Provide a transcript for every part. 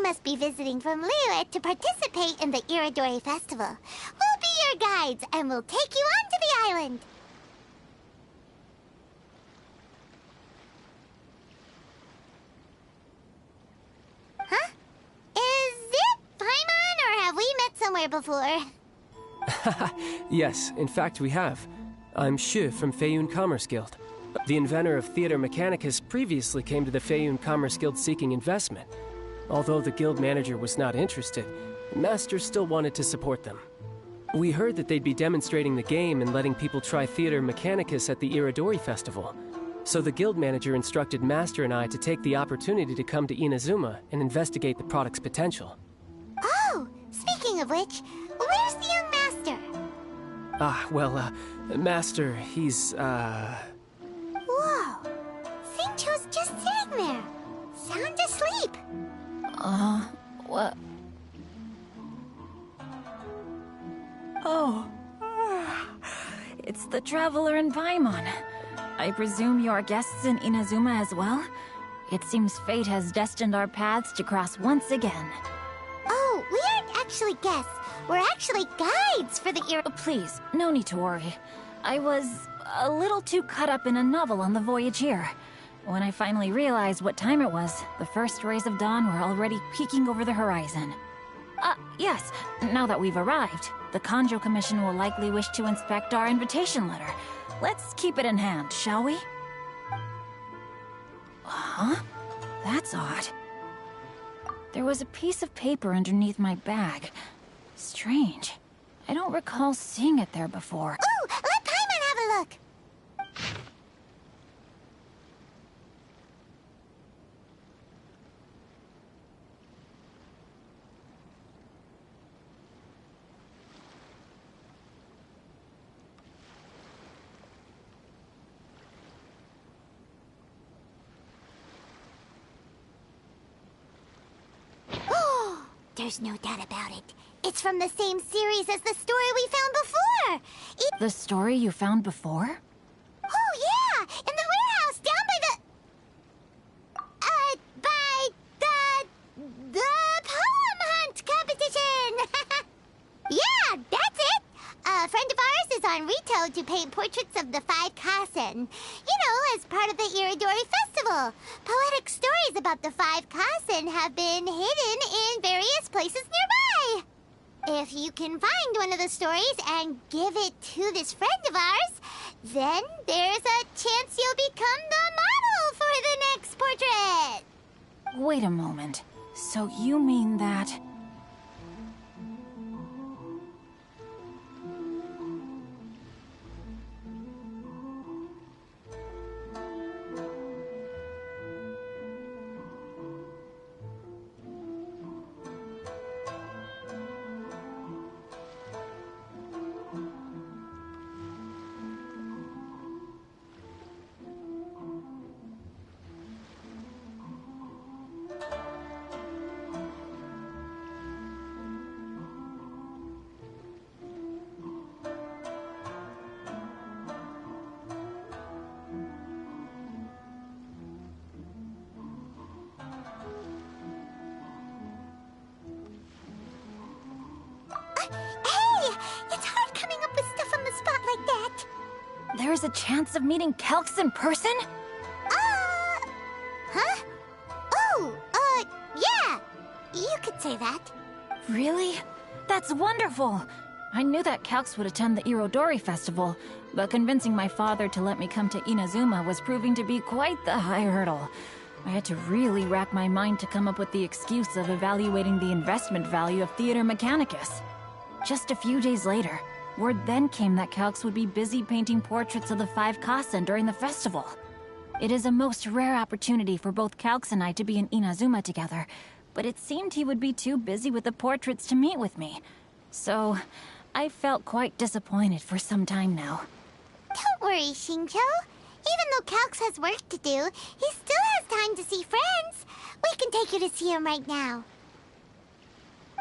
must be visiting from Liyue to participate in the Iridori Festival. We'll be your guides, and we'll take you onto the island. Huh? Is it Paimon, or have we met somewhere before? Yes, in fact we have. I'm Shu from Feiyun Commerce Guild. The inventor of Theater Mechanicus previously came to the Feiyun Commerce Guild seeking investment. Although the guild manager was not interested, Master still wanted to support them. We heard that they'd be demonstrating the game and letting people try Theater Mechanicus at the Iridori Festival. So the guild manager instructed Master and I to take the opportunity to come to Inazuma and investigate the product's potential. Oh, speaking of which, where's the young master? Master, he's, Whoa! Xingqiu's just sitting there, sound asleep. What? Oh. It's the Traveler and Paimon. I presume you are guests in Inazuma as well? It seems fate has destined our paths to cross once again. Oh, we aren't actually guests. We're actually guides for the Please, no need to worry. I was a little too caught up in a novel on the voyage here. When I finally realized what time it was, the first rays of dawn were already peeking over the horizon. Yes, now that we've arrived, the Kanjo Commission will likely wish to inspect our invitation letter. Let's keep it in hand, shall we? Huh? That's odd. There was a piece of paper underneath my bag. Strange. I don't recall seeing it there before. Ooh, let Paimon have a look! There's no doubt about it. It's from the same series as the story we found before! The story you found before? Oh, yeah! In the warehouse down by the poem hunt competition! Yeah, that's it! A friend of ours is on Rito to paint portraits of the 5 Kasen. You know, as part of the Iridori Festival. Poetic stories about the 5 Kasen have been hidden in various places nearby. If you can find one of the stories and give it to this friend of ours, then there's a chance you'll become the model for the next portrait. Wait a moment. So you mean that... There's a chance of meeting Calx in person? Huh? Oh, yeah! You could say that. Really? That's wonderful! I knew that Calx would attend the Irodori Festival, but convincing my father to let me come to Inazuma was proving to be quite the high hurdle. I had to really rack my mind to come up with the excuse of evaluating the investment value of Theater Mechanicus. Just a few days later, word then came that Calx would be busy painting portraits of the 5 Kasen during the festival. It is a most rare opportunity for both Calx and I to be in Inazuma together, but it seemed he would be too busy with the portraits to meet with me. So, I felt quite disappointed for some time now. Don't worry, Xingqiu. Even though Calx has work to do, he still has time to see friends. We can take you to see him right now.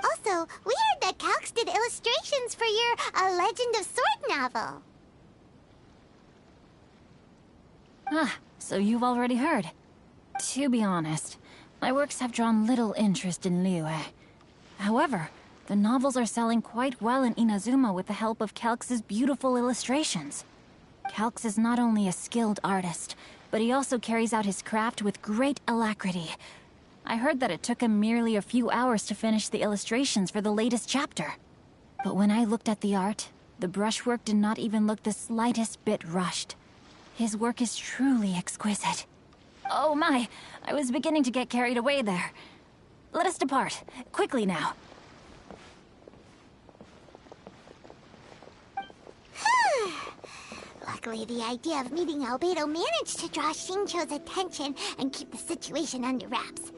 Also, we heard that Calx did illustrations for your A Legend of Sword novel. Ah, so you've already heard. To be honest, My works have drawn little interest in Liyue. However, the novels are selling quite well in Inazuma with the help of Calx's beautiful illustrations. Calx is not only a skilled artist, but he also carries out his craft with great alacrity. I heard that it took him merely a few hours to finish the illustrations for the latest chapter. But when I looked at the art, the brushwork did not even look the slightest bit rushed. His work is truly exquisite. Oh my, I was beginning to get carried away there. Let us depart, quickly now. Luckily, the idea of meeting Albedo managed to draw Xingqiu's attention and keep the situation under wraps.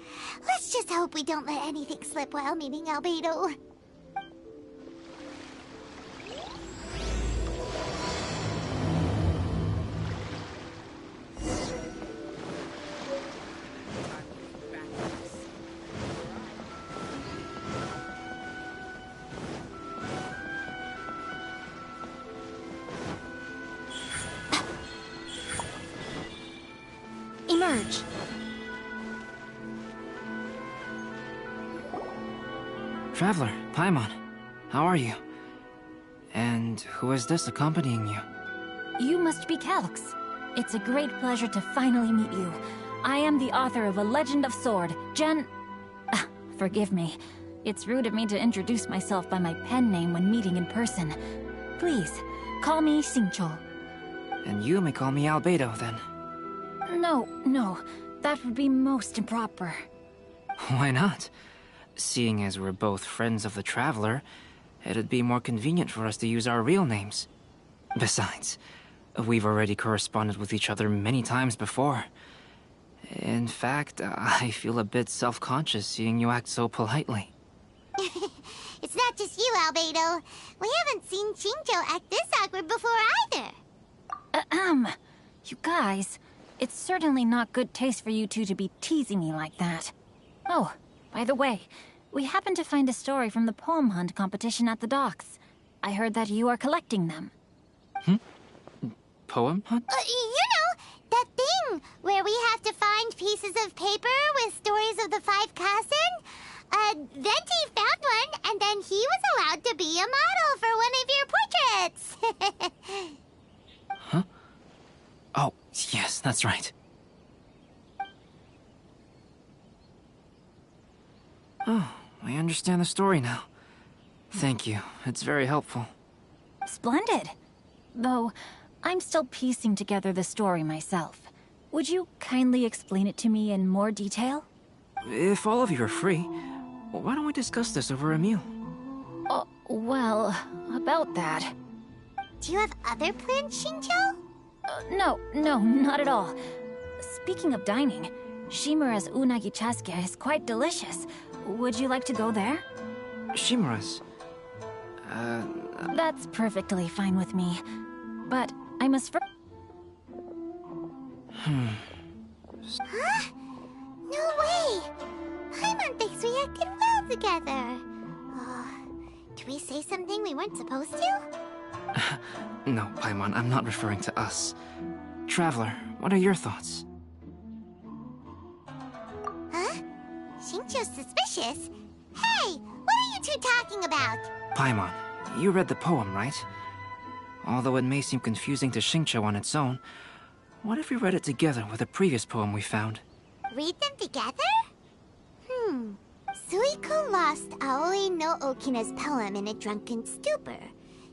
Let's just hope we don't let anything slip while meeting Albedo. Emerge. Traveler, Paimon, how are you? And who is this accompanying you? You must be Calx. It's a great pleasure to finally meet you. I am the author of A Legend of Sword, forgive me. It's rude of me to introduce myself by my pen name when meeting in person. Please, call me Xingqiu. And you may call me Albedo, then. No, that would be most improper. Why not? Seeing as we're both friends of the Traveler, it'd be more convenient for us to use our real names. Besides, we've already corresponded with each other many times before. In fact, I feel a bit self-conscious seeing you act so politely. It's not just you, Albedo. We haven't seen Xingqiu act this awkward before either. You guys, it's certainly not good taste for you two to be teasing me like that. Oh, by the way, we happened to find a story from the poem hunt competition at the docks. I heard that you are collecting them. Poem hunt? That thing where we have to find pieces of paper with stories of the five Kassen. Venti found one, and then he was allowed to be a model for one of your portraits. Huh? Oh, yes, that's right. Oh, I understand the story now. Thank you. It's very helpful. Splendid. Though, I'm still piecing together the story myself. Would you kindly explain it to me in more detail? If all of you are free, why don't we discuss this over a meal? Well, about that. Do you have other plans, Xingqiu? No, not at all. Speaking of dining, Shimura's unagi chasuke is quite delicious. Would you like to go there? Shimura's? That's perfectly fine with me. But I must Huh? No way! Paimon thinks we acted well together. Did we say something we weren't supposed to? No, Paimon, I'm not referring to us. Traveler, what are your thoughts? Huh? Xingqiu's suspicious? Hey, what are you two talking about? Paimon, you read the poem, right? Although it may seem confusing to Xingqiu on its own, what if we read it together with a previous poem we found? Read them together? Suiko lost Aoi no Okina's poem in a drunken stupor.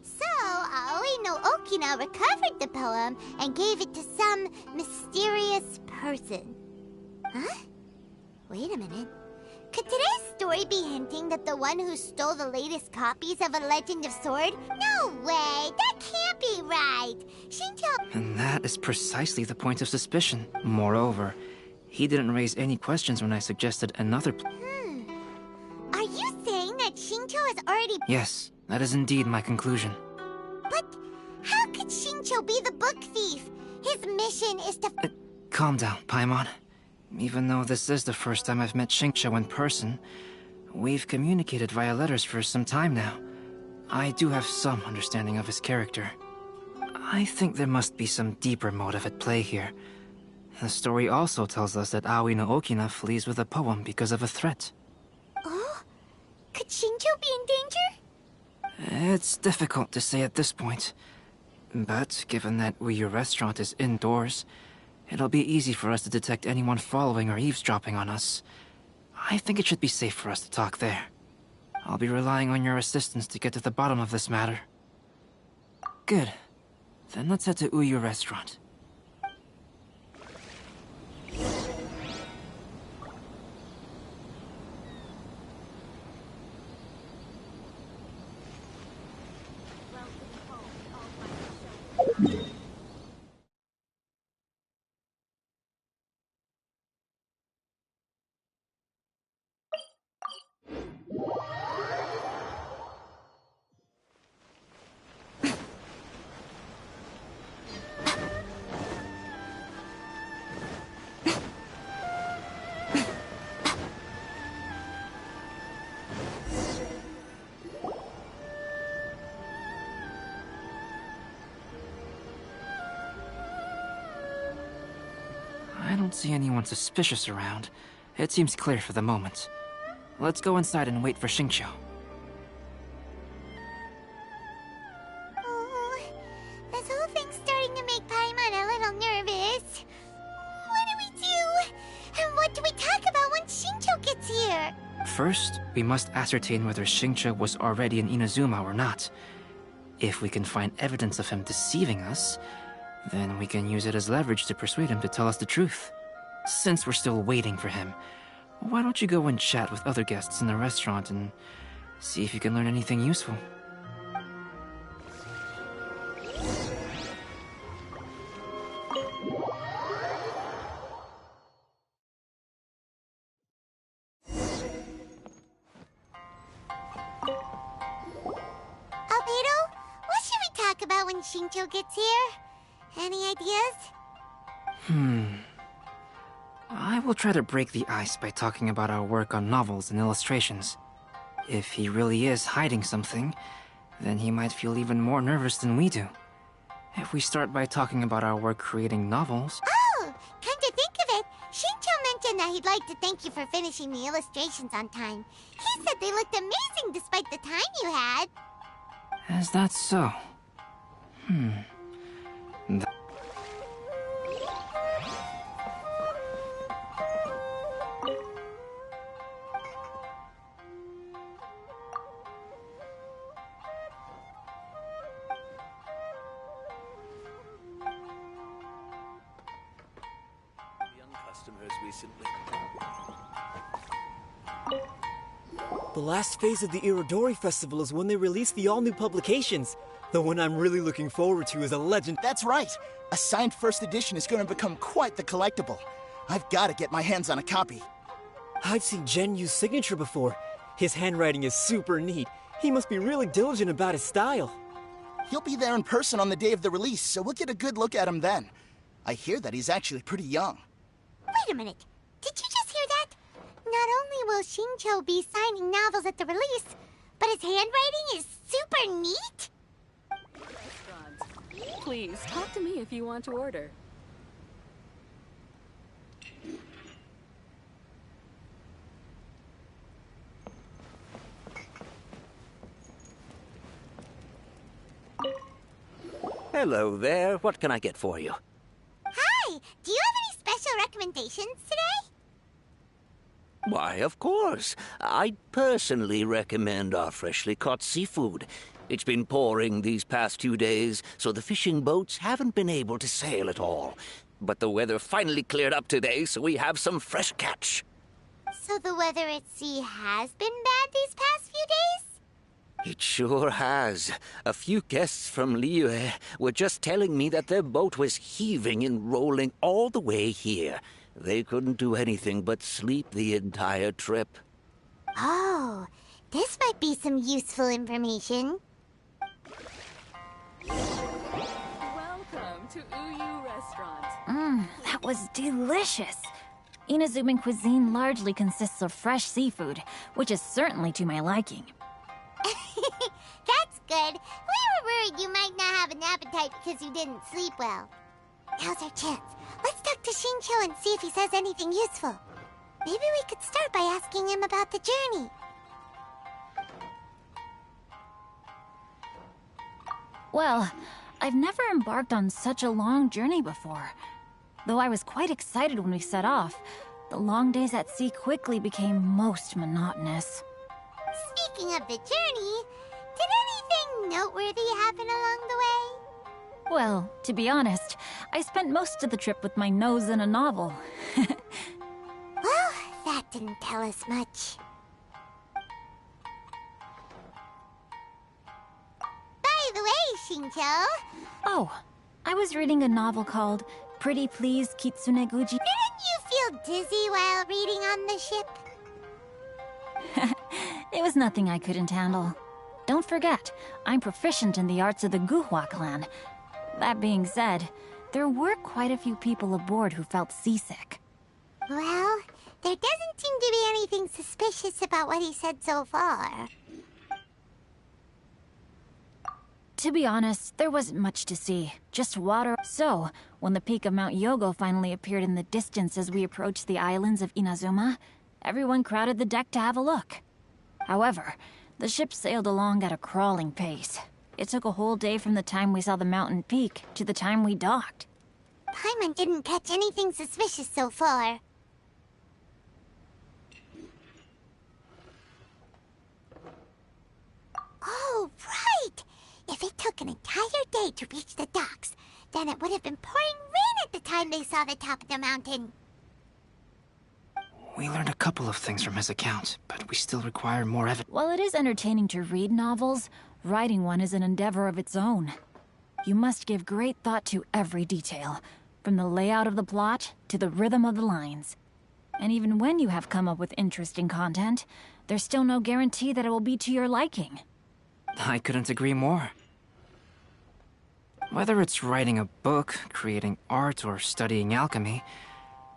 So, Aoi no Okina recovered the poem and gave it to some mysterious person. Huh? Wait a minute. Could today's story be hinting that the one who stole the latest copies of A Legend of Sword? No way! That can't be right! Xingqiu... And that is precisely the point of suspicion. Moreover, he didn't raise any questions when I suggested another Are you saying that Xingqiu has already... Yes, that is indeed my conclusion. But how could Xingqiu be the book thief? His mission is to... Calm down, Paimon. Even though this is the first time I've met Xingqiu in person, we've communicated via letters for some time now. I do have some understanding of his character. I think there must be some deeper motive at play here. The story also tells us that Aoi no Okina flees with a poem because of a threat. Oh? Could Shinjo be in danger? It's difficult to say at this point. But given that Uyu Restaurant is indoors, it'll be easy for us to detect anyone following or eavesdropping on us. I think it should be safe for us to talk there. I'll be relying on your assistance to get to the bottom of this matter. Good. Then let's head to Uyu Restaurant. I don't see anyone suspicious around. It seems clear for the moment. Let's go inside and wait for Xingqiu. Oh, this whole thing's starting to make Paimon a little nervous. What do we do? And what do we talk about when Shinjo gets here? First, we must ascertain whether Xingqiu was already in Inazuma or not. If we can find evidence of him deceiving us, then we can use it as leverage to persuade him to tell us the truth. Since we're still waiting for him, why don't you go and chat with other guests in the restaurant and see if you can learn anything useful? Albedo, what should we talk about when Shinjo gets here? Any ideas? I will try to break the ice by talking about our work on novels and illustrations. If he really is hiding something, then he might feel even more nervous than we do. If we start by talking about our work creating novels... Oh, come to think of it, Shinjo mentioned that he'd like to thank you for finishing the illustrations on time. He said they looked amazing despite the time you had. Is that so? Young customers recently. The last phase of the Irodori Festival is when they release the all-new publications. The one I'm really looking forward to is a legend. That's right. A signed first edition is going to become quite the collectible. I've got to get my hands on a copy. I've seen Genyu's signature before. His handwriting is super neat. He must be really diligent about his style. He'll be there in person on the day of the release, so we'll get a good look at him then. I hear that he's actually pretty young. Wait a minute. Did you just hear that? Not only will Shinjo be signing novels at the release, but his handwriting is super neat? Restaurant. Please, talk to me if you want to order. Hello there. What can I get for you? Hi! Do you have any special recommendations today? Why, of course. I'd personally recommend our freshly caught seafood. It's been pouring these past 2 days, so the fishing boats haven't been able to sail at all. But the weather finally cleared up today, so we have some fresh catch. So the weather at sea has been bad these past few days? It sure has. A few guests from Liyue were just telling me that their boat was heaving and rolling all the way here. They couldn't do anything but sleep the entire trip. Oh, this might be some useful information. Welcome to Uyu Restaurant. That was delicious. Inazuman cuisine largely consists of fresh seafood, which is certainly to my liking. That's good. We were worried you might not have an appetite because you didn't sleep well. Now's our chance. Let's talk to Shincho and see if he says anything useful. Maybe we could start by asking him about the journey. Well, I've never embarked on such a long journey before. Though I was quite excited when we set off, the long days at sea quickly became most monotonous. Speaking of the journey, did anything noteworthy happen along the way? Well, to be honest, I spent most of the trip with my nose in a novel. Well, that didn't tell us much. By the way, Shincho, Oh, I was reading a novel called Pretty Please Kitsune Guji. didn't you feel dizzy while reading on the ship? It was nothing I couldn't handle. Don't forget, I'm proficient in the arts of the Guhua clan. That being said, there were quite a few people aboard who felt seasick. Well, there doesn't seem to be anything suspicious about what he said so far. To be honest, there wasn't much to see, just water. So, when the peak of Mount Yogo finally appeared in the distance as we approached the islands of Inazuma, everyone crowded the deck to have a look. However, the ship sailed along at a crawling pace. It took a whole day from the time we saw the mountain peak to the time we docked. Paimon didn't catch anything suspicious so far. Oh, right! If it took an entire day to reach the docks, then it would have been pouring rain at the time they saw the top of the mountain. We learned a couple of things from his account, but we still require more evidence. While it is entertaining to read novels, writing one is an endeavor of its own. You must give great thought to every detail, from the layout of the plot to the rhythm of the lines. And even when you have come up with interesting content, there's still no guarantee that it will be to your liking. I couldn't agree more. Whether it's writing a book, creating art, or studying alchemy,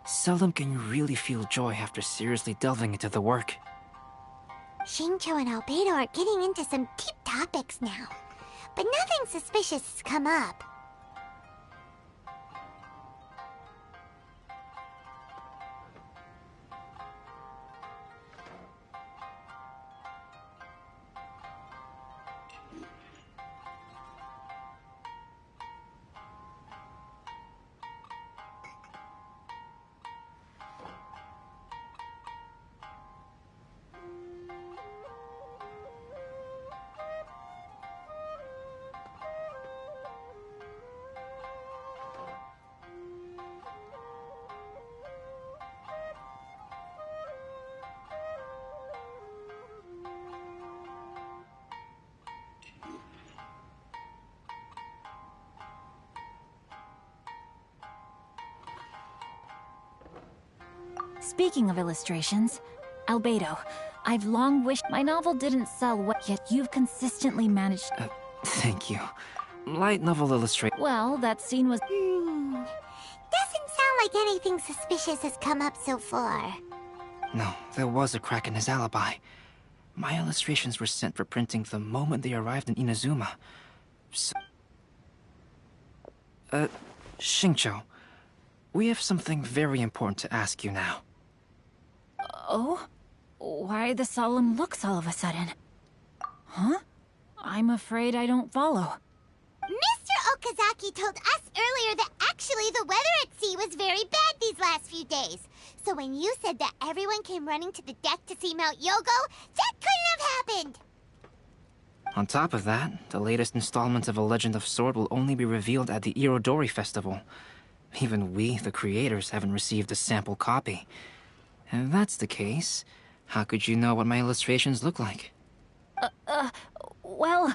seldom can you really feel joy after seriously delving into the work. Shincho and Albedo are getting into some deep topics now, but nothing suspicious has come up. Speaking of illustrations, Albedo, I've long wished my novel didn't sell well, yet you've consistently managed. Thank you. Light novel illustration. Well, that scene was. Doesn't sound like anything suspicious has come up so far. No, there was a crack in his alibi. My illustrations were sent for printing the moment they arrived in Inazuma. So... Xingqiu, we have something very important to ask you now. Oh? Why the solemn looks all of a sudden? Huh? I'm afraid I don't follow. Mr. Okazaki told us earlier that actually the weather at sea was very bad these last few days. So when you said that everyone came running to the deck to see Mount Yogo, that couldn't have happened! On top of that, the latest installment of A Legend of Sword will only be revealed at the Irodori Festival. Even we, the creators, haven't received a sample copy. And if that's the case, how could you know what my illustrations look like? Well...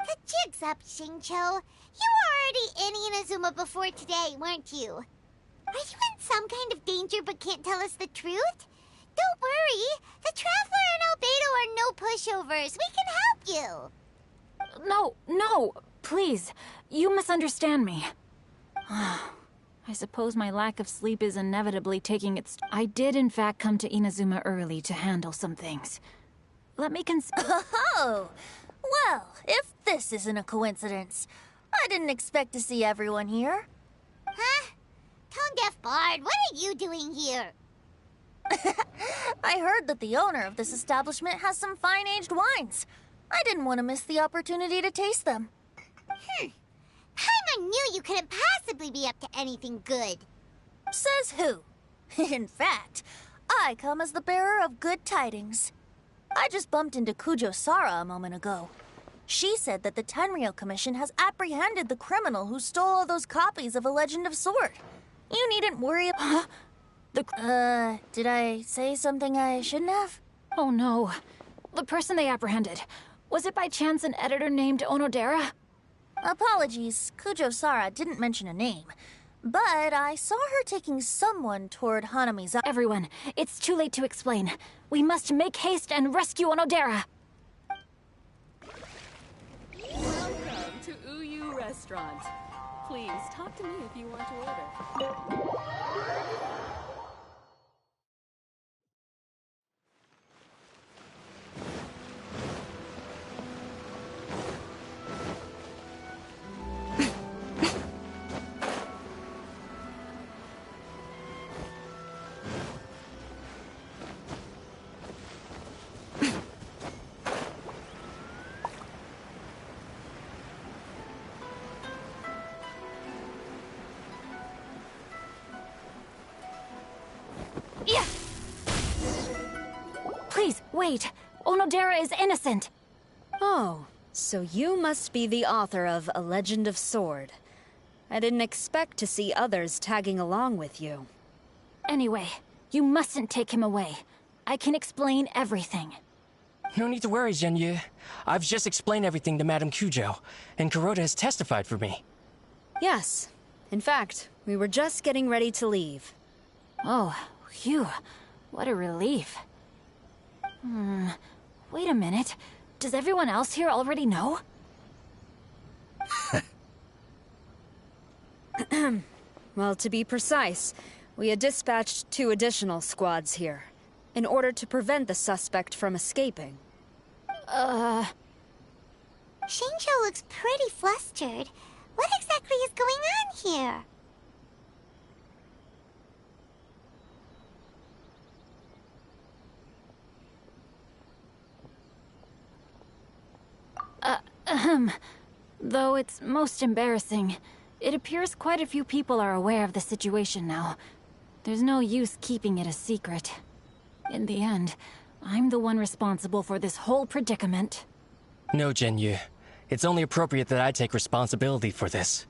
The jig's up, Xingqiu. You were already in Inazuma before today, weren't you? Are you in some kind of danger but can't tell us the truth? Don't worry. The Traveler and Albedo are no pushovers. We can help you. No, please. You misunderstand me. I suppose my lack of sleep is inevitably taking its... I did in fact come to Inazuma early to handle some things. Let me Oh! Well, if this isn't a coincidence, I didn't expect to see everyone here. Tone-deaf bard, what are you doing here? I heard that the owner of this establishment has some fine-aged wines. I didn't want to miss the opportunity to taste them. Paimon knew you couldn't possibly be up to anything good. Says who? In fact, I come as the bearer of good tidings. I just bumped into Kujo Sara a moment ago. She said that the Tenryou Commission has apprehended the criminal who stole all those copies of A Legend of Sword. You needn't worry about... did I say something I shouldn't have? Oh no. The person they apprehended. Was it by chance an editor named Onodera? Apologies, Kujo Sara didn't mention a name. But I saw her taking someone toward Hanami's... Everyone, it's too late to explain. We must make haste and rescue Onodera. Welcome to Uyu Restaurant. Please talk to me if you want to order. Yeah. Please, wait. Onodera is innocent. Oh, so you must be the author of A Legend of Sword. I didn't expect to see others tagging along with you. Anyway, you mustn't take him away. I can explain everything. No need to worry, Zhenyu. I've just explained everything to Madame Kujo, and Kuroda has testified for me. Yes. In fact, we were just getting ready to leave. Oh, phew. What a relief. Wait a minute. Does everyone else here already know? Well, to be precise, we had dispatched 2 additional squads here, in order to prevent the suspect from escaping. Shinjo looks pretty flustered. What exactly is going on here? Though it's most embarrassing, it appears quite a few people are aware of the situation now. There's no use keeping it a secret. In the end, I'm the one responsible for this whole predicament. No, Zhenyu. It's only appropriate that I take responsibility for this.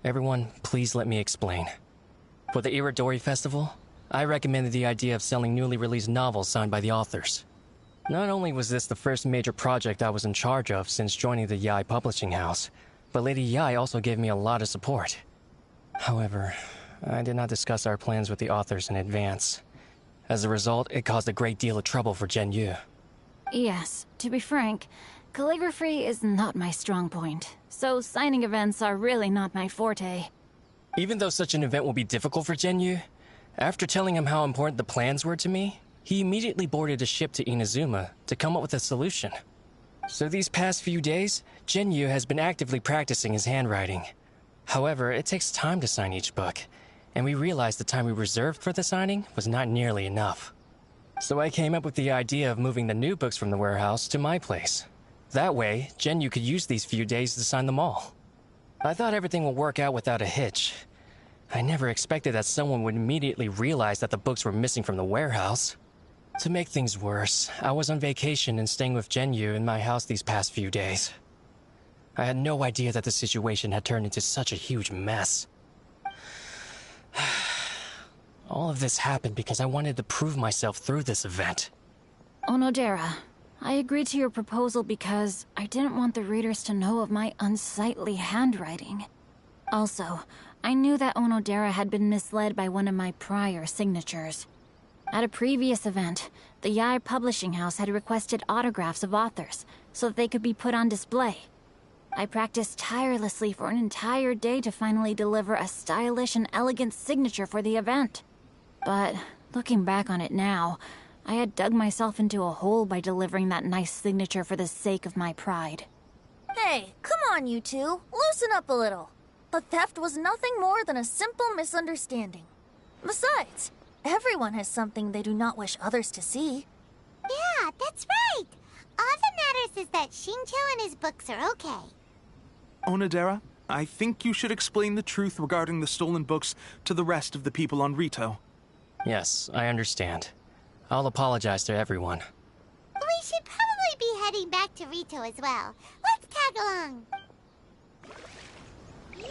Everyone, please let me explain. For the Irodori Festival, I recommended the idea of selling newly released novels signed by the authors. Not only was this the first major project I was in charge of since joining the Yae publishing house, but Lady Yae also gave me a lot of support. However, I did not discuss our plans with the authors in advance. As a result, it caused a great deal of trouble for Zhenyu. Yes, to be frank, calligraphy is not my strong point, so signing events are really not my forte. Even though such an event will be difficult for Zhenyu, after telling him how important the plans were to me, he immediately boarded a ship to Inazuma to come up with a solution. So these past few days, Zhenyu has been actively practicing his handwriting. However, it takes time to sign each book, and we realized the time we reserved for the signing was not nearly enough. So I came up with the idea of moving the new books from the warehouse to my place. That way, Zhenyu could use these few days to sign them all. I thought everything would work out without a hitch. I never expected that someone would immediately realize that the books were missing from the warehouse. To make things worse, I was on vacation and staying with Zhenyu in my house these past few days. I had no idea that the situation had turned into such a huge mess. All of this happened because I wanted to prove myself through this event. Onodera, I agreed to your proposal because I didn't want the readers to know of my unsightly handwriting. Also, I knew that Onodera had been misled by one of my prior signatures. At a previous event, the Yae publishing house had requested autographs of authors so that they could be put on display. I practiced tirelessly for an entire day to finally deliver a stylish and elegant signature for the event. But looking back on it now, I had dug myself into a hole by delivering that nice signature for the sake of my pride. Hey, come on, you two. Loosen up a little. The theft was nothing more than a simple misunderstanding. Besides, everyone has something they do not wish others to see. Yeah, that's right. All that matters is that Shincho and his books are okay. Onodera, I think you should explain the truth regarding the stolen books to the rest of the people on Rito. Yes, I understand. I'll apologize to everyone. We should probably be heading back to Rito as well. Let's tag along. I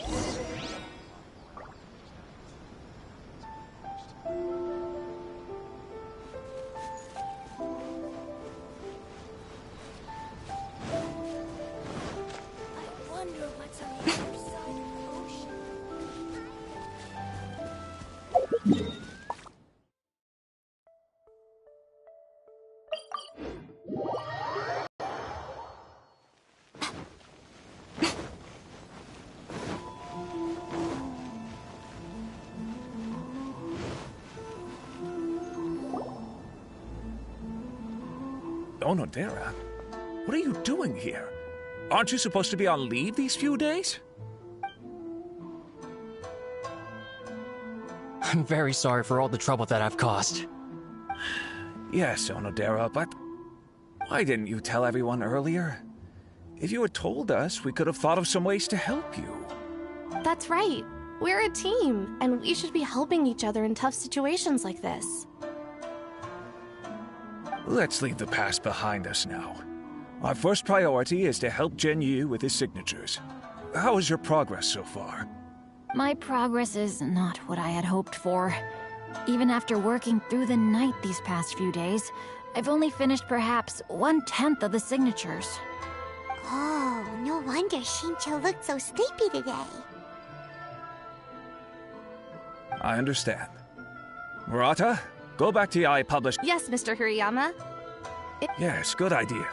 wonder what's on the other side of the ocean. Onodera, what are you doing here? Aren't you supposed to be on leave these few days? I'm very sorry for all the trouble that I've caused. Yes, Onodera, but why didn't you tell everyone earlier? If you had told us, we could have thought of some ways to help you. That's right. We're a team, and we should be helping each other in tough situations like this. Let's leave the past behind us now. Our first priority is to help Genyu with his signatures. How is your progress so far? My progress is not what I had hoped for. Even after working through the night these past few days, I've only finished perhaps 1/10 of the signatures. Oh, no wonder Shincho looked so sleepy today. I understand. Murata, go back to Yae Publish. Yes, Mr. Hirayama. Yes, good idea.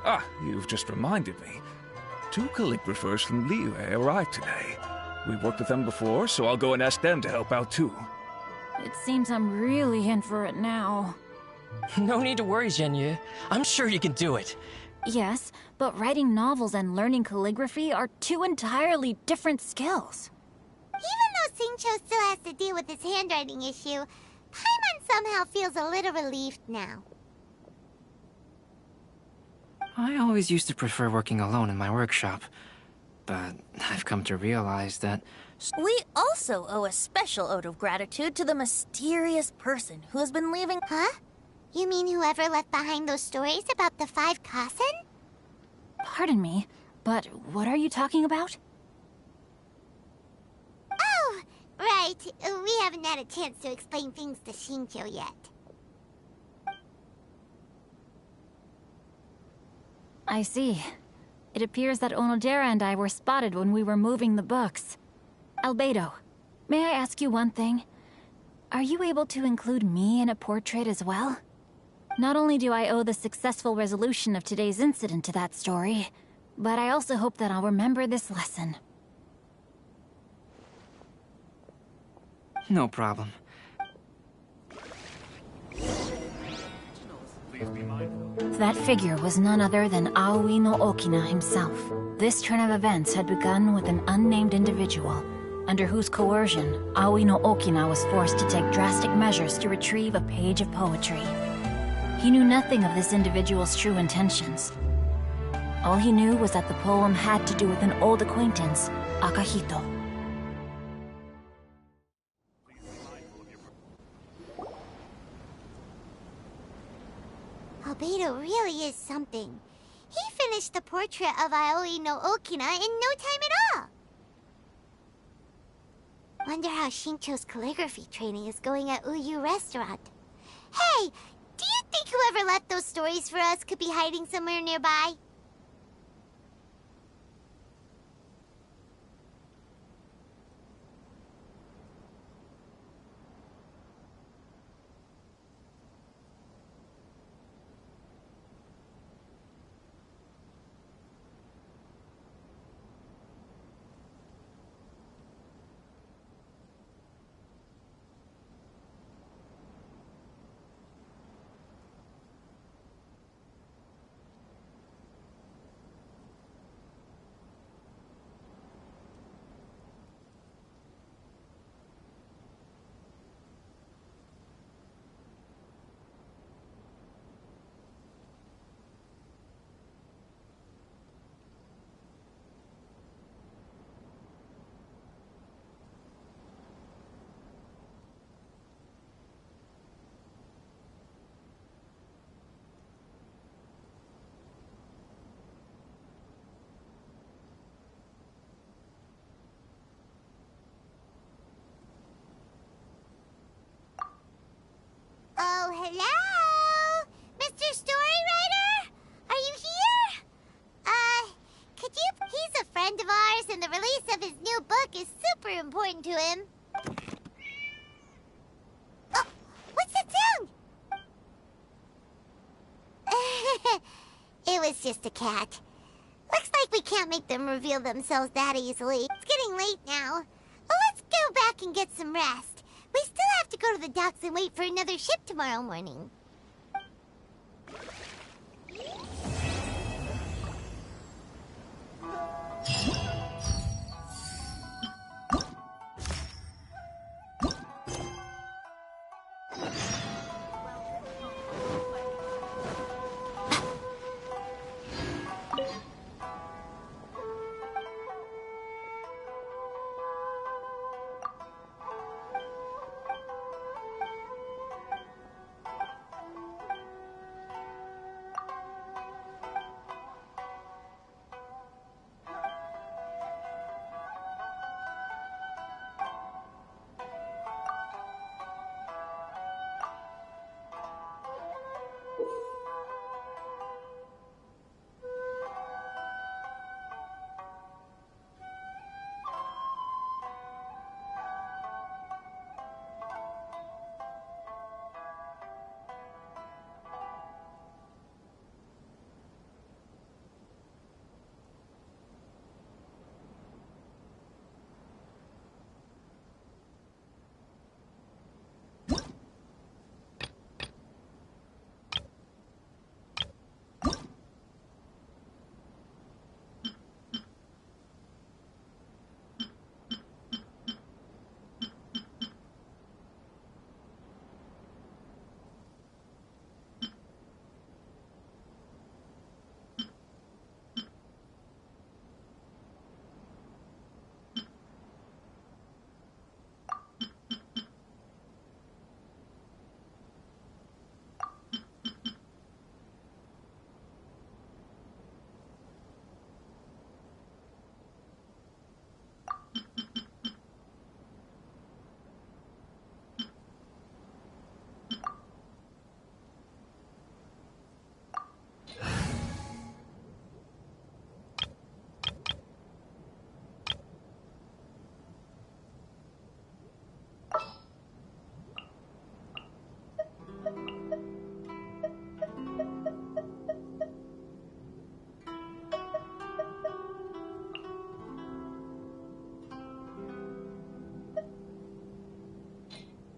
Ah, you've just reminded me. 2 calligraphers from Liyue arrived today. We worked with them before, so I'll go and ask them to help out too. It seems I'm really in for it now. No need to worry, Genyu. I'm sure you can do it. Yes, but writing novels and learning calligraphy are 2 entirely different skills. Even though Shincho still has to deal with his handwriting issue, Paimon somehow feels a little relieved now. I always used to prefer working alone in my workshop, but I've come to realize that... We also owe a special ode of gratitude to the mysterious person who has been leaving... Huh? You mean whoever left behind those stories about the 5 Kasen? Pardon me, but what are you talking about? Oh, right. We haven't had a chance to explain things to Shincho yet. I see. It appears that Onodera and I were spotted when we were moving the books. Albedo, may I ask you one thing? Are you able to include me in a portrait as well? Not only do I owe the successful resolution of today's incident to that story, but I also hope that I'll remember this lesson. No problem. That figure was none other than Aoi no Okina himself. This turn of events had begun with an unnamed individual, under whose coercion, Aoi no Okina was forced to take drastic measures to retrieve a page of poetry. He knew nothing of this individual's true intentions. All he knew was that the poem had to do with an old acquaintance, Akahito. Albedo really is something. He finished the portrait of Aoi no Okina in no time at all. Wonder how Shincho's calligraphy training is going at Uyu Restaurant. Hey, do you think whoever left those stories for us could be hiding somewhere nearby? Hello? Mr. Storywriter? Are you here? Could you... He's a friend of ours, and the release of his new book is super important to him. Oh, what's that sound? It was just a cat. Looks like we can't make them reveal themselves that easily. It's getting late now. Well, let's go back and get some rest. We still have to go to the docks and wait for another ship tomorrow morning.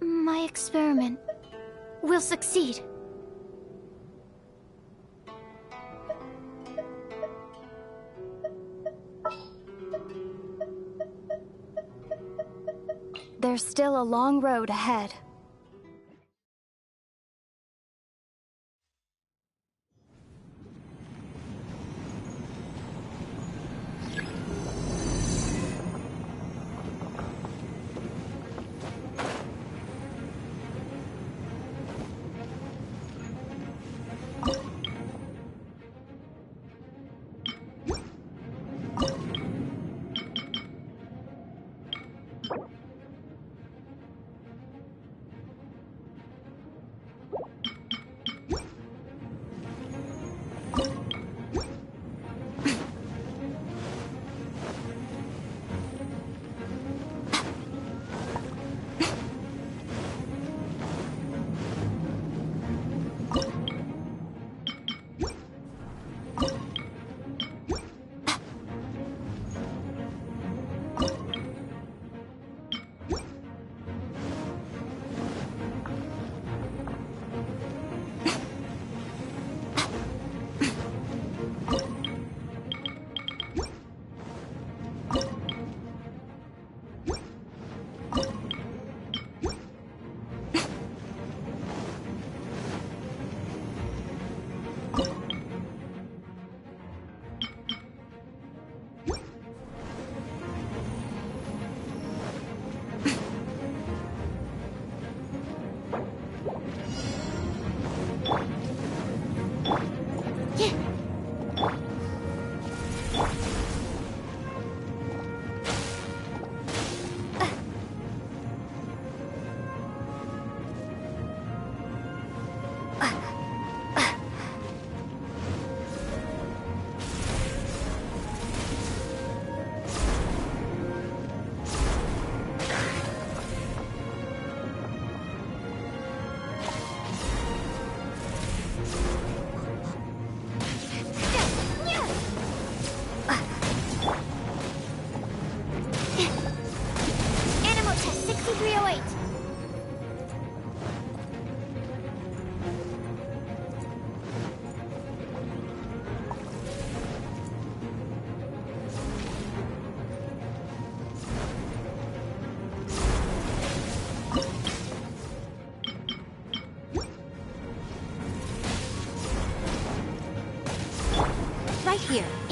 My experiment will succeed. There's still a long road ahead.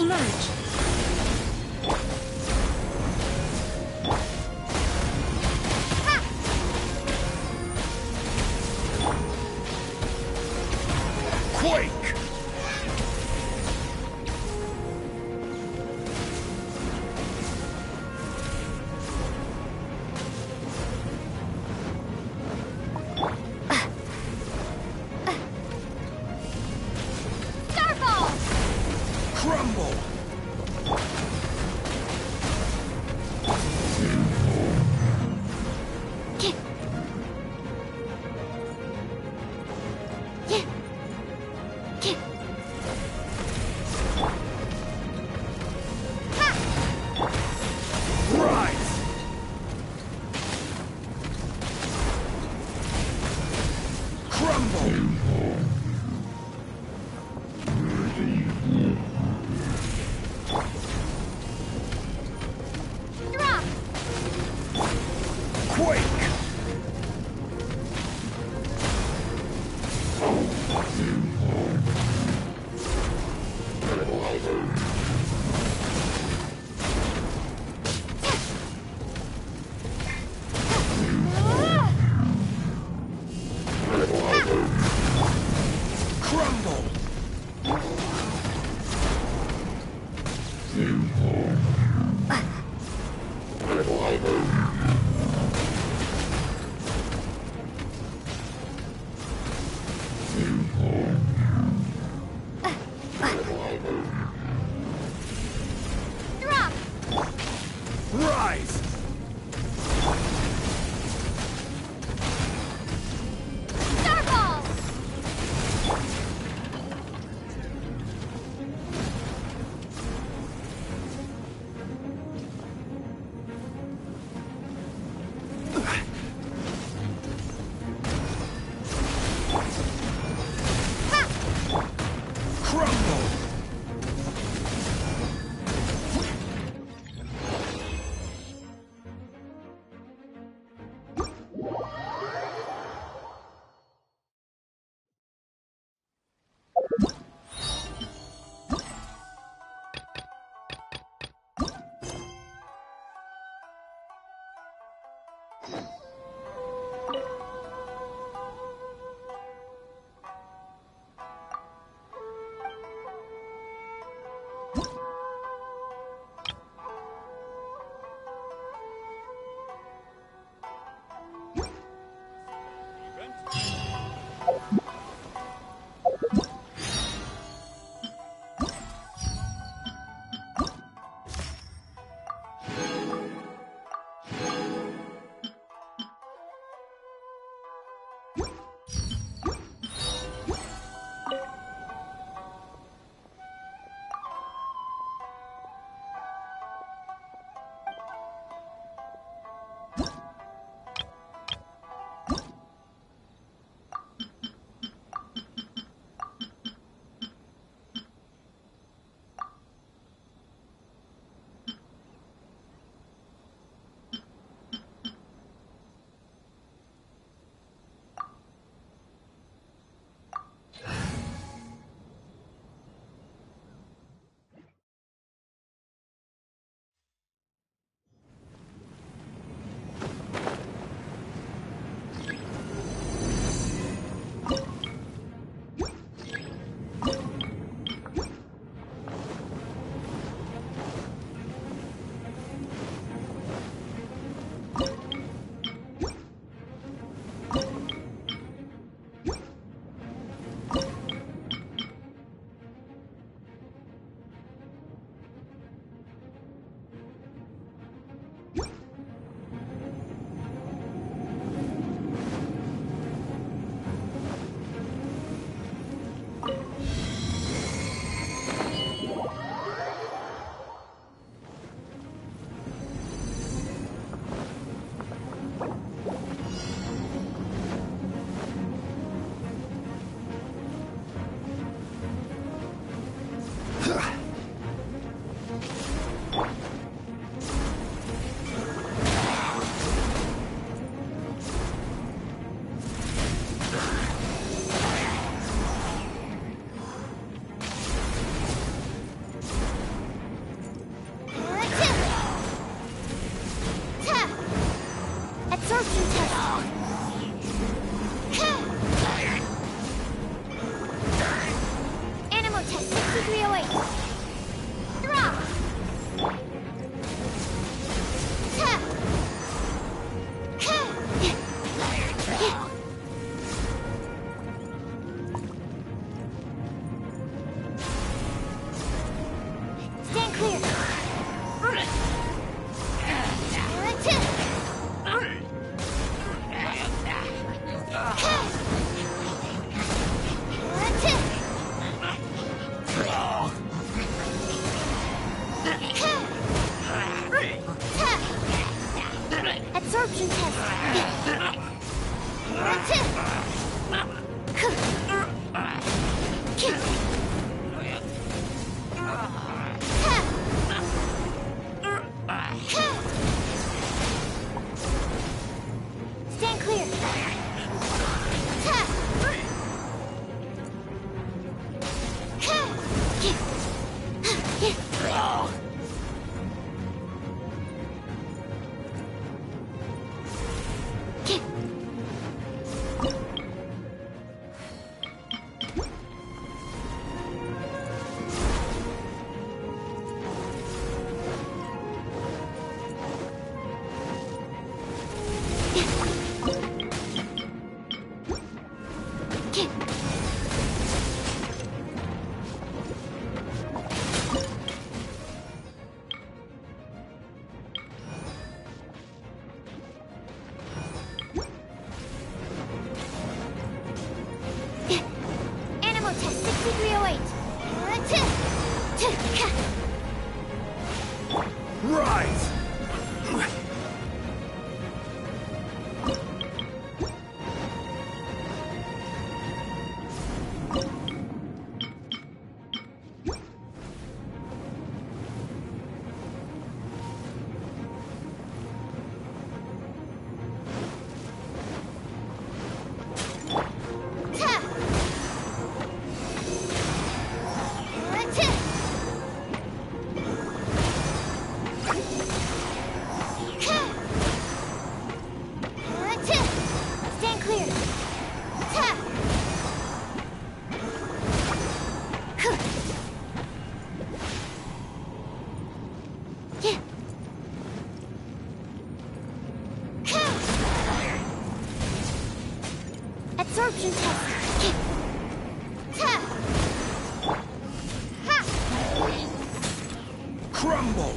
Emerge. Quake! Starfall! Crumble! Rise! Crumble! Drop! Quake! Crumble! Drop! Rise! Starfall! Crumble! Absorption test. Stand clear. Animal test 6308. Rise! Stand clear. Absorption test. Crumble!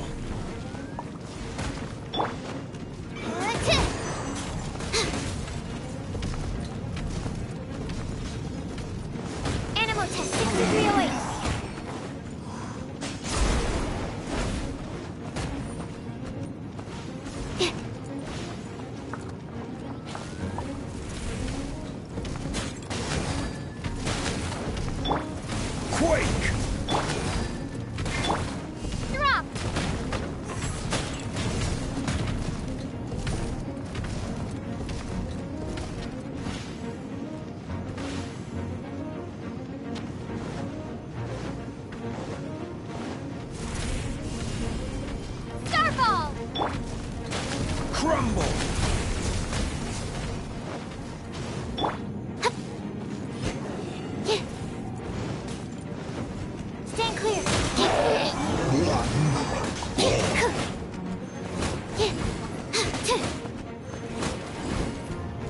Animal test 6308. Quake! Drop. Starfall. Crumble! Stand clear.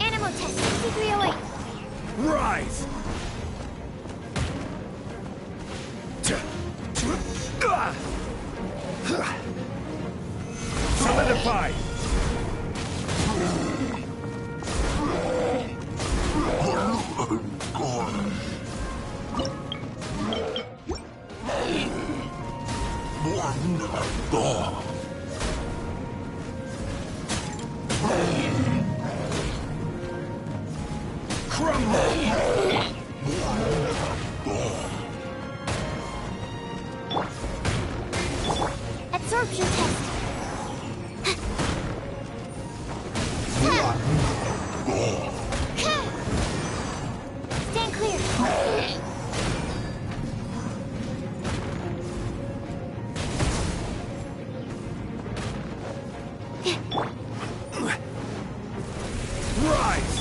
Animal test 6308. Rise! Solidify! Absorption test. Stand clear. Rise!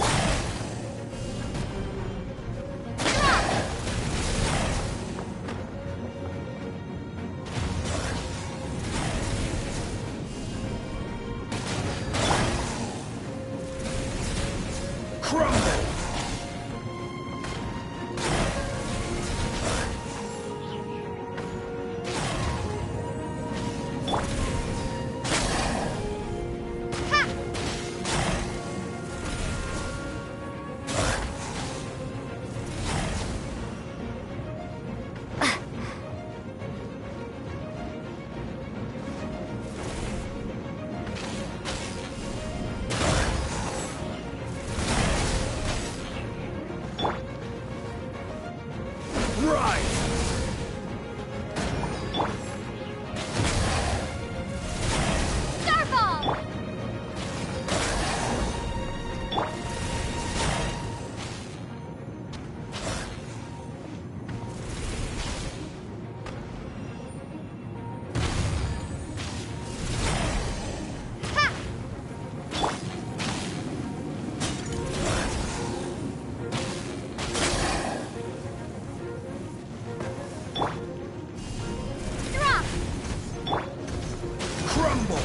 crumble!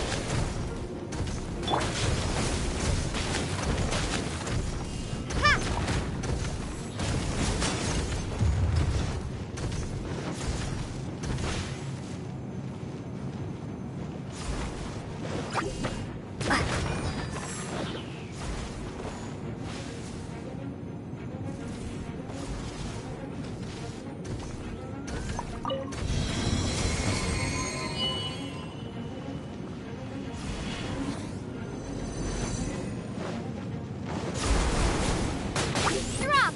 Drop!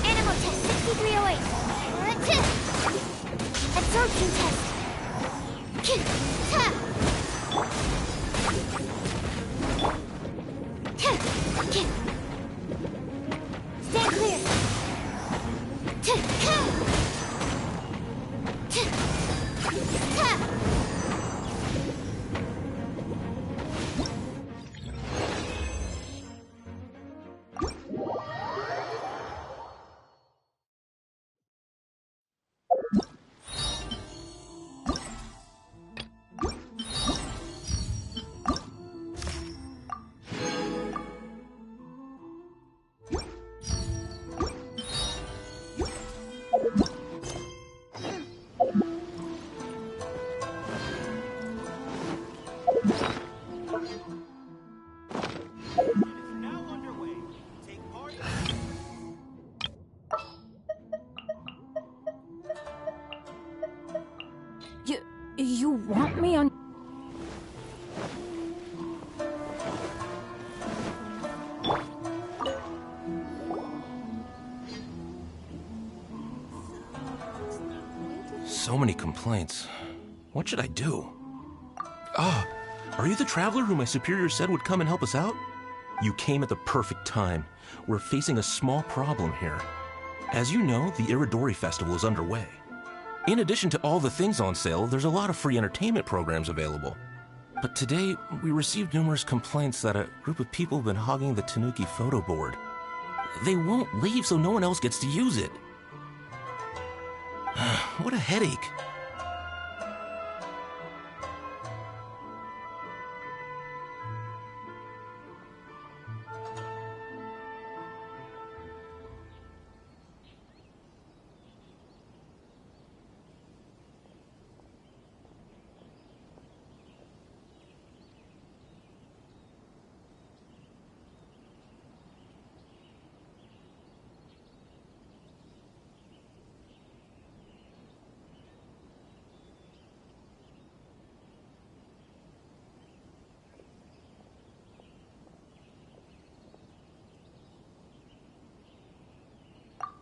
Animal test 6308. Absorption test. Stand clear. You want me on... So many complaints. What should I do? Ah, are you the traveler who my superior said would come and help us out? You came at the perfect time. We're facing a small problem here. As you know, the Iridori Festival is underway. In addition to all the things on sale, there's a lot of free entertainment programs available. But today, we received numerous complaints that a group of people have been hogging the Tanuki photo board. They won't leave so no one else gets to use it. What a headache.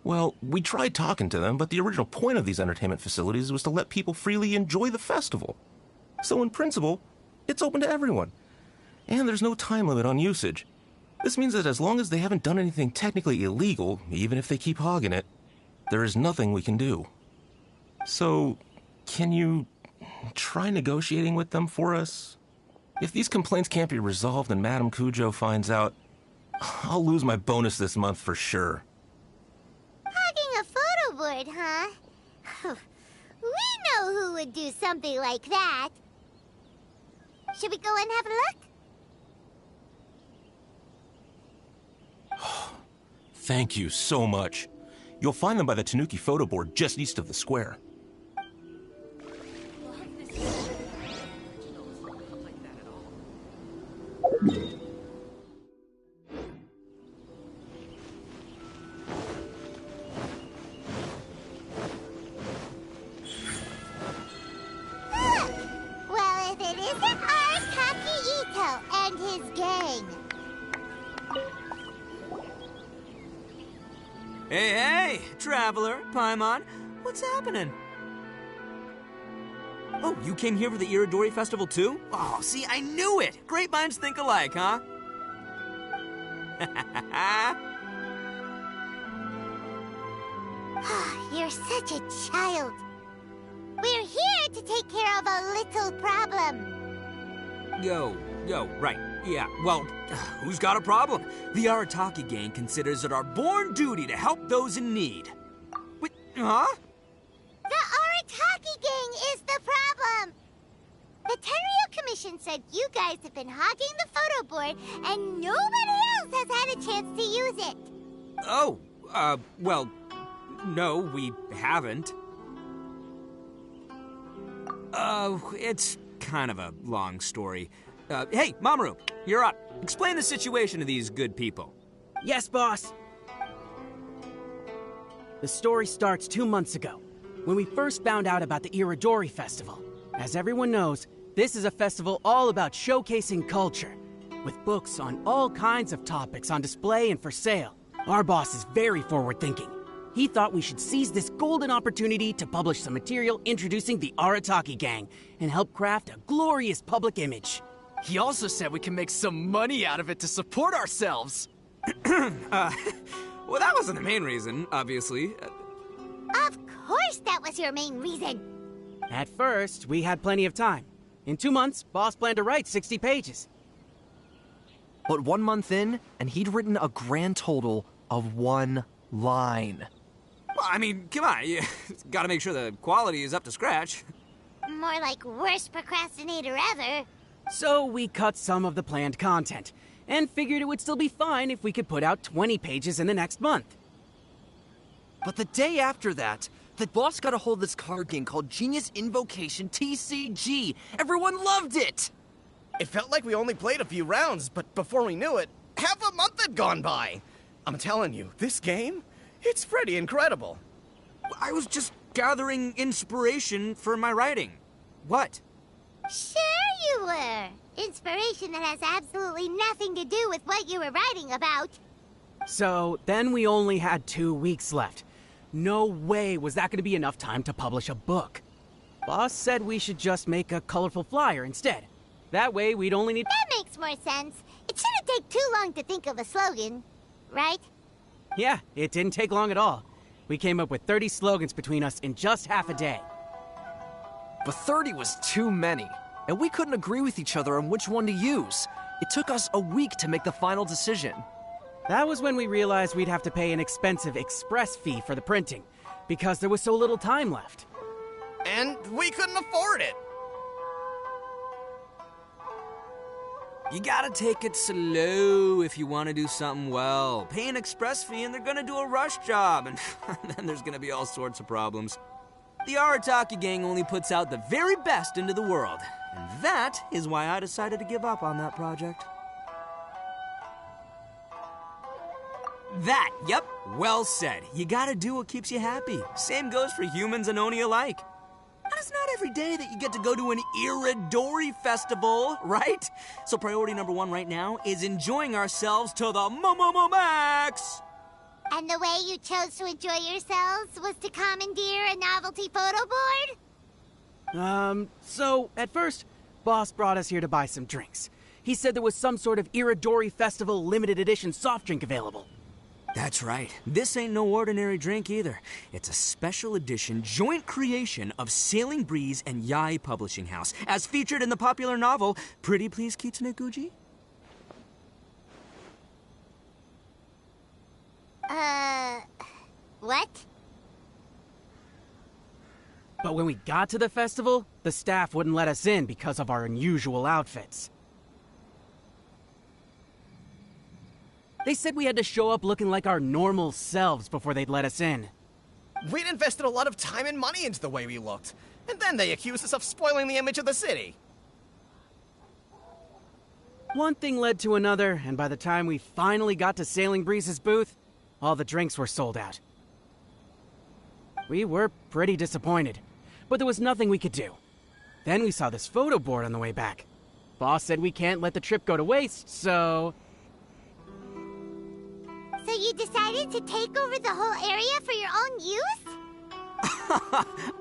Well, we tried talking to them, but the original point of these entertainment facilities was to let people freely enjoy the festival. So in principle, it's open to everyone. And there's no time limit on usage. This means that as long as they haven't done anything technically illegal, even if they keep hogging it, there is nothing we can do. So, can you try negotiating with them for us? If these complaints can't be resolved and Madame Kujo finds out, I'll lose my bonus this month for sure. Hogging a photo board, huh? We know who would do something like that. Should we go and have a look? Thank you so much. You'll find them by the Tanuki photo board just east of the square. Well, if it isn't Arataki Ito and his gang. Hey, hey, Traveler, Paimon, what's happening? Oh, you came here for the Iridori Festival too? Oh, see, I knew it! Great minds think alike, huh? You're such a child. We're here to take care of a little problem. Yo, right. Yeah, well, who's got a problem? The Arataki gang considers it our born duty to help those in need. Wait, huh? The Arataki gang is the problem. Genshin said you guys have been hogging the photo board and nobody else has had a chance to use it. Oh, well, no, we haven't. It's kind of a long story. Hey, Mamoru, you're up. Explain the situation to these good people. Yes, boss. The story starts 2 months ago, when we first found out about the Irodori Festival. As everyone knows, this is a festival all about showcasing culture, with books on all kinds of topics on display and for sale. Our boss is very forward-thinking. He thought we should seize this golden opportunity to publish some material introducing the Arataki Gang and help craft a glorious public image. He also said we can make some money out of it to support ourselves. Well, that wasn't the main reason, obviously. Of course that was your main reason. At first, we had plenty of time. In 2 months, boss planned to write 60 pages. But 1 month in, and he'd written a grand total of 1 line. Well, I mean, come on, you gotta make sure the quality is up to scratch. More like worst procrastinator ever. So we cut some of the planned content, and figured it would still be fine if we could put out 20 pages in the next month. But the day after that, the boss got a hold of this card game called Genius Invocation TCG. Everyone loved it! It felt like we only played a few rounds, but before we knew it, half a month had gone by. I'm telling you, this game, it's pretty incredible. I was just gathering inspiration for my writing. What? Sure you were. Inspiration that has absolutely nothing to do with what you were writing about. So then we only had 2 weeks left. No way was that going to be enough time to publish a book. Boss said we should just make a colorful flyer instead. That way we'd only need— That makes more sense. It shouldn't take too long to think of a slogan, right? Yeah, it didn't take long at all. We came up with 30 slogans between us in just half a day. But 30 was too many, and we couldn't agree with each other on which one to use. It took us a week to make the final decision. That was when we realized we'd have to pay an expensive express fee for the printing, because there was so little time left. And we couldn't afford it. You gotta take it slow if you want to do something well. Pay an express fee and they're gonna do a rush job, and then there's gonna be all sorts of problems. The Arataki Gang only puts out the very best into the world, and that is why I decided to give up on that project. That, yep, well said. You gotta do what keeps you happy. Same goes for humans and Oni alike. And it's not every day that you get to go to an Irodori festival, right? So priority number 1 right now is enjoying ourselves to the max! And the way you chose to enjoy yourselves was to commandeer a novelty photo board? So at first, boss brought us here to buy some drinks. He said there was some sort of Irodori Festival limited edition soft drink available. That's right. This ain't no ordinary drink either. It's a special edition joint creation of Sailing Breeze and Yai Publishing House, as featured in the popular novel Pretty Please Kitsune Guji. What? But when we got to the festival, the staff wouldn't let us in because of our unusual outfits. They said we had to show up looking like our normal selves before they'd let us in. We'd invested a lot of time and money into the way we looked, and then they accused us of spoiling the image of the city. One thing led to another, and by the time we finally got to Sailing Breeze's booth, all the drinks were sold out. We were pretty disappointed, but there was nothing we could do. Then we saw this photo board on the way back. Boss said we can't let the trip go to waste, so... So you decided to take over the whole area for your own use?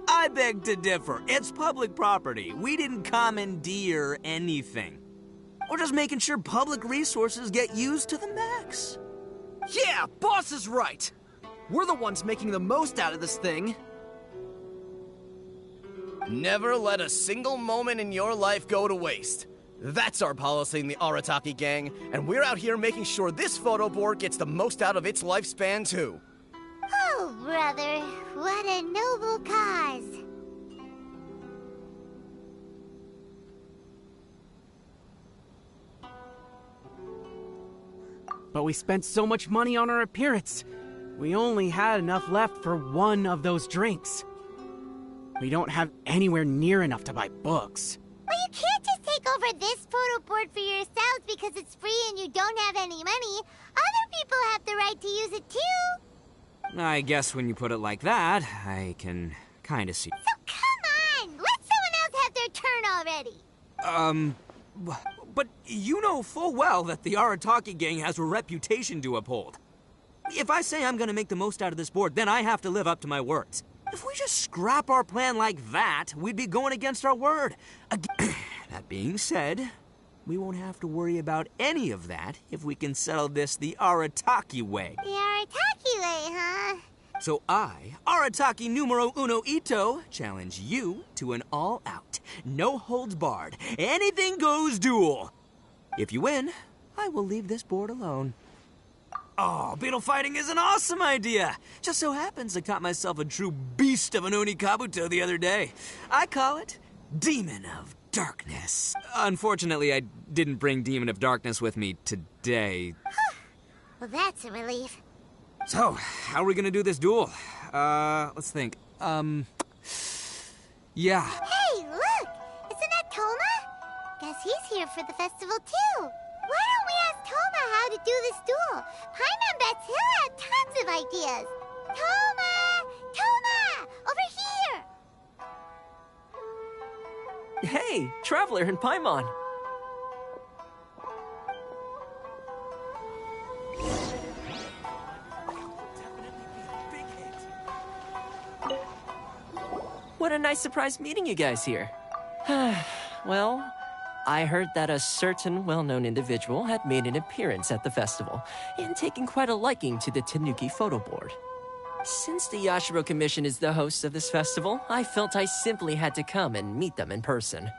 I beg to differ. It's public property. We didn't commandeer anything. We're just making sure public resources get used to the max. Yeah, boss is right. We're the ones making the most out of this thing. Never let a single moment in your life go to waste. That's our policy in the Arataki Gang, and we're out here making sure this photo board gets the most out of its lifespan, too. Oh, brother, what a noble cause. But we spent so much money on our appearance. We only had enough left for one of those drinks. We don't have anywhere near enough to buy books. Well, you can't just take over this photo board for yourselves because it's free and you don't have any money. Other people have the right to use it too. I guess when you put it like that, I can kind of see. So come on! Let someone else have their turn already! But you know full well that the Arataki gang has a reputation to uphold. If I say I'm gonna make the most out of this board, then I have to live up to my words. If we just scrap our plan like that, we'd be going against our word. That being said, we won't have to worry about any of that if we can settle this the Arataki way. The Arataki way, huh? So I, Arataki numero uno Ito, challenge you to an all-out, no-holds-barred, anything-goes duel. If you win, I will leave this board alone. Oh, beetle fighting is an awesome idea! Just so happens I caught myself a true beast of an Onikabuto the other day. I call it Demon of Darkness. Unfortunately, I didn't bring Demon of Darkness with me today. Well, that's a relief. So, how are we gonna do this duel? Let's think. Yeah. Hey, look! Isn't that Toma? Guess he's here for the festival too. Why don't we ask Toma how to do this duel? Paimon bets he'll have tons of ideas. Toma! Toma! Over here! Hey, Traveler and Paimon. What a nice surprise meeting you guys here. Well, I heard that a certain well-known individual had made an appearance at the festival and taken quite a liking to the Tanuki photo board. Since the Yashiro Commission is the host of this festival, I felt I simply had to come and meet them in person.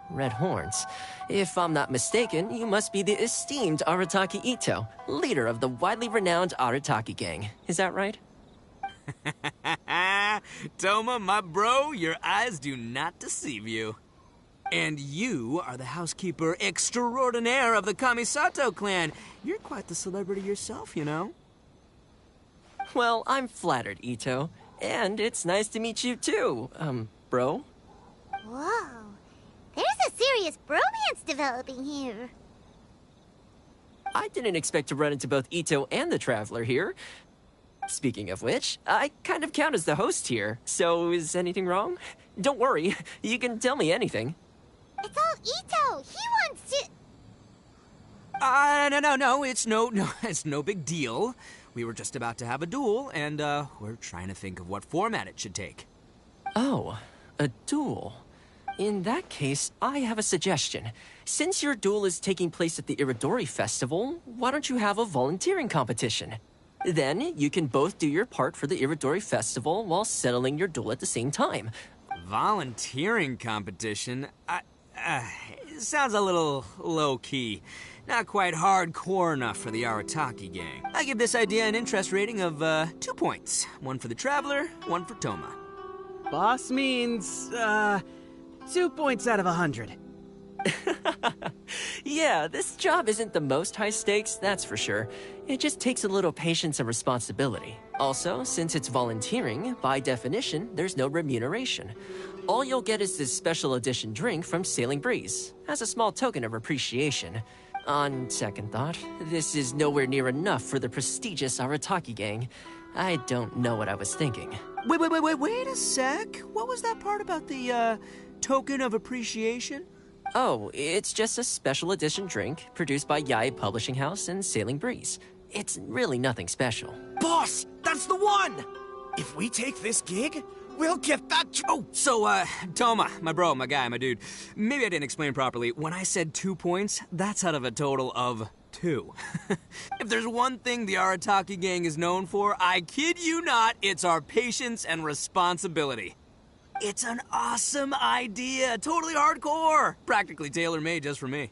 Red horns. If I'm not mistaken, you must be the esteemed Arataki Ito, leader of the widely renowned Arataki gang. Is that right? Toma, my bro, your eyes do not deceive you. And you are the housekeeper extraordinaire of the Kamisato clan. You're quite the celebrity yourself, you know. Well, I'm flattered, Ito. And it's nice to meet you too, bro. Whoa. There's a serious bromance developing here. I didn't expect to run into both Ito and the Traveler here. Speaking of which, I kind of count as the host here, so is anything wrong? Don't worry, you can tell me anything. It's all Ito. He wants to... No, it's no big deal. We were just about to have a duel, and, we're trying to think of what format it should take. Oh, a duel. In that case, I have a suggestion. Since your duel is taking place at the Irodori Festival, why don't you have a volunteering competition? Then you can both do your part for the Irodori Festival while settling your duel at the same time. Volunteering competition? It sounds a little low-key. Not quite hardcore enough for the Arataki gang. I give this idea an interest rating of 2 points. One for the Traveler, one for Toma. Boss means, 2 points out of 100. Yeah, this job isn't the most high stakes, that's for sure. It just takes a little patience and responsibility. Also, since it's volunteering, by definition, there's no remuneration. All you'll get is this special edition drink from Sailing Breeze, as a small token of appreciation. On second thought, this is nowhere near enough for the prestigious Arataki gang. I don't know what I was thinking. Wait a sec. What was that part about the, token of appreciation? Oh, it's just a special edition drink produced by Yae Publishing House and Sailing Breeze. It's really nothing special. Boss, that's the one! If we take this gig, we'll get that... So, Toma, my bro, my guy, my dude. Maybe I didn't explain properly. When I said 2 points, that's out of a total of 2. If there's one thing the Arataki gang is known for, I kid you not, it's our patience and responsibility. It's an awesome idea, totally hardcore. Practically tailor-made just for me.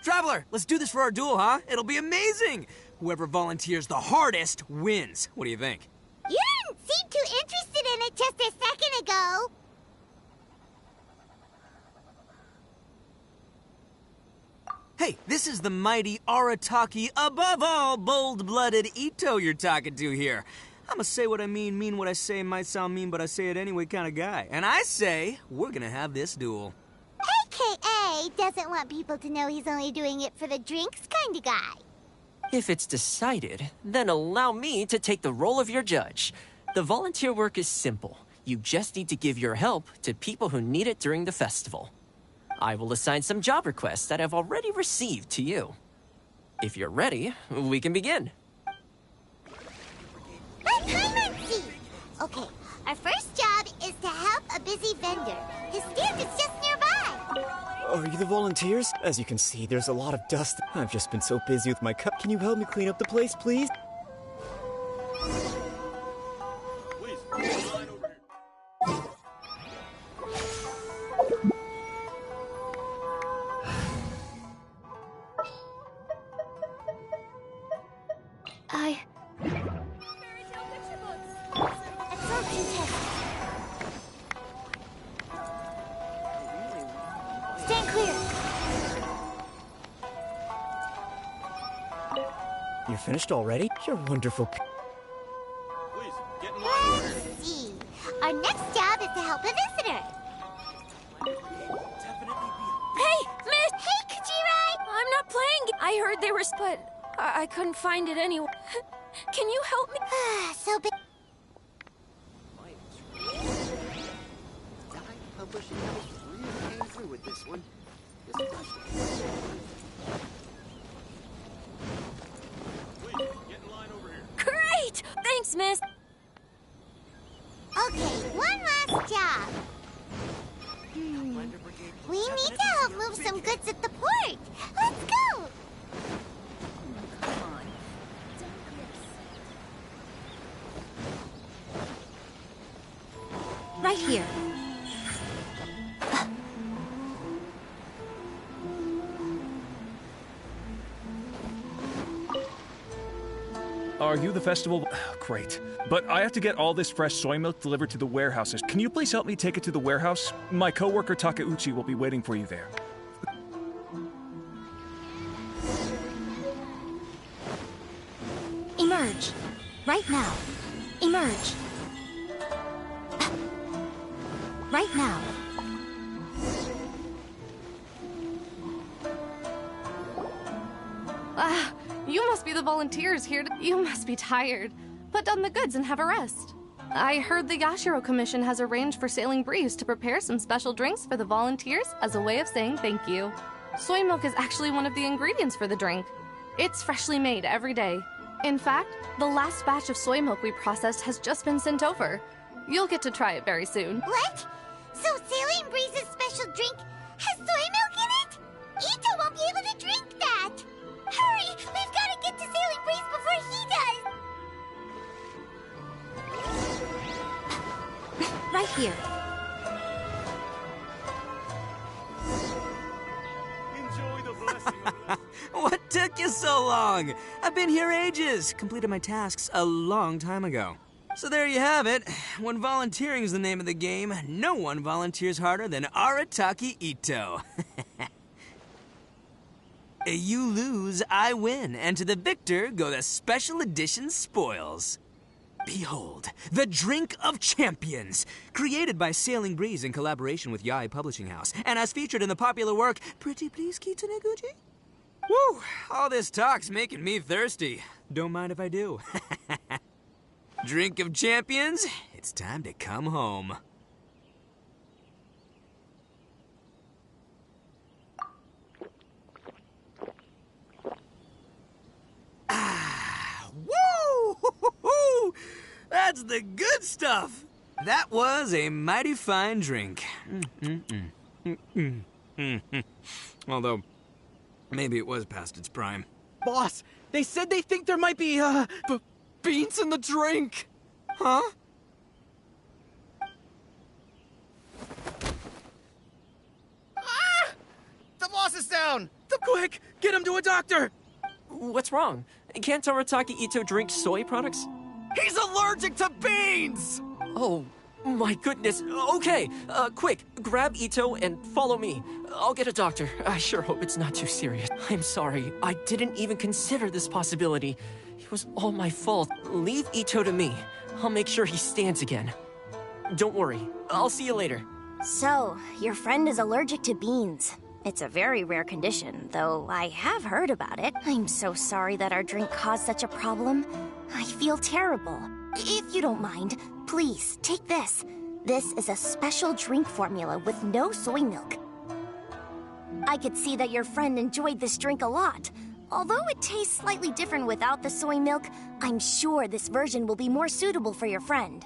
Traveler, let's do this for our duel, huh? It'll be amazing. Whoever volunteers the hardest wins. What do you think? You didn't seem too interested in it just a second ago. Hey, this is the mighty Arataki, above all bold-blooded Ito you're talking to here. I'ma say what I mean what I say, might sound mean, but I say it anyway kind of guy. And I say, we're gonna have this duel. AKA doesn't want people to know he's only doing it for the drinks kind of guy. If it's decided, then allow me to take the role of your judge. The volunteer work is simple. You just need to give your help to people who need it during the festival. I will assign some job requests that I've already received to you. If you're ready, we can begin. Okay, our first job is to help a busy vendor. His stand is just nearby. Are you the volunteers? As you can see, there's a lot of dust. I've just been so busy with my cup. Can you help me clean up the place, please? Absorption test. Stand clear. You're finished already? You're wonderful. Let's see. Our next job is to help a visitor. Hey, Miss! Hey, Kajirai! I'm not playing. I heard they were but I couldn't find it anywhere. Can you help me? So big. Publishing house really came through with this one. Great! Thanks, Miss. Okay, one last job. We need to help move some goods at the port. Let's go! Right here. Are you the festival? Great. But I have to get all this fresh soy milk delivered to the warehouses. Can you please help me take it to the warehouse? My coworker Takeuchi will be waiting for you there. Emerge. Right now. Emerge. Right now. You must be the volunteers here. You must be tired. Put down the goods and have a rest. I heard the Yashiro Commission has arranged for Sailing Breeze to prepare some special drinks for the volunteers as a way of saying thank you. Soy milk is actually one of the ingredients for the drink. It's freshly made every day. In fact, the last batch of soy milk we processed has just been sent over. You'll get to try it very soon. What? So Sailing Breeze's special drink has soy milk in it? Ito won't be able to drink that! Hurry! We've got to get to Sailing Breeze before he does! Right here. Enjoy the blessing. What took you so long? I've been here ages. Completed my tasks a long time ago. So there you have it. When volunteering is the name of the game, no one volunteers harder than Arataki Ito. You lose, I win, and to the victor go the special edition spoils. Behold, the Drink of Champions, created by Sailing Breeze in collaboration with Yae Publishing House, and as featured in the popular work, Pretty Please Kitsune Guji? Woo! All this talk's making me thirsty. Don't mind if I do. Drink of Champions, it's time to come home. Woo! That's the good stuff. That was a mighty fine drink. Although, maybe it was past its prime. Boss, they said they think there might be, beans in the drink. Huh? Ah! The boss is down! Quick, get him to a doctor! What's wrong? Can't Arataki Ito drink soy products? He's allergic to beans! Oh, My goodness. Okay, quick, grab Ito and follow me. I'll get a doctor. I sure hope it's not too serious. I'm sorry. I didn't even consider this possibility. It was all my fault. Leave Ito to me. I'll make sure he stands again. Don't worry. I'll see you later. So, your friend is allergic to beans. It's a very rare condition, though I have heard about it. I'm so sorry that our drink caused such a problem. I feel terrible. If you don't mind, please take this. This is a special drink formula with no soy milk. I could see that your friend enjoyed this drink a lot. Although it tastes slightly different without the soy milk, I'm sure this version will be more suitable for your friend.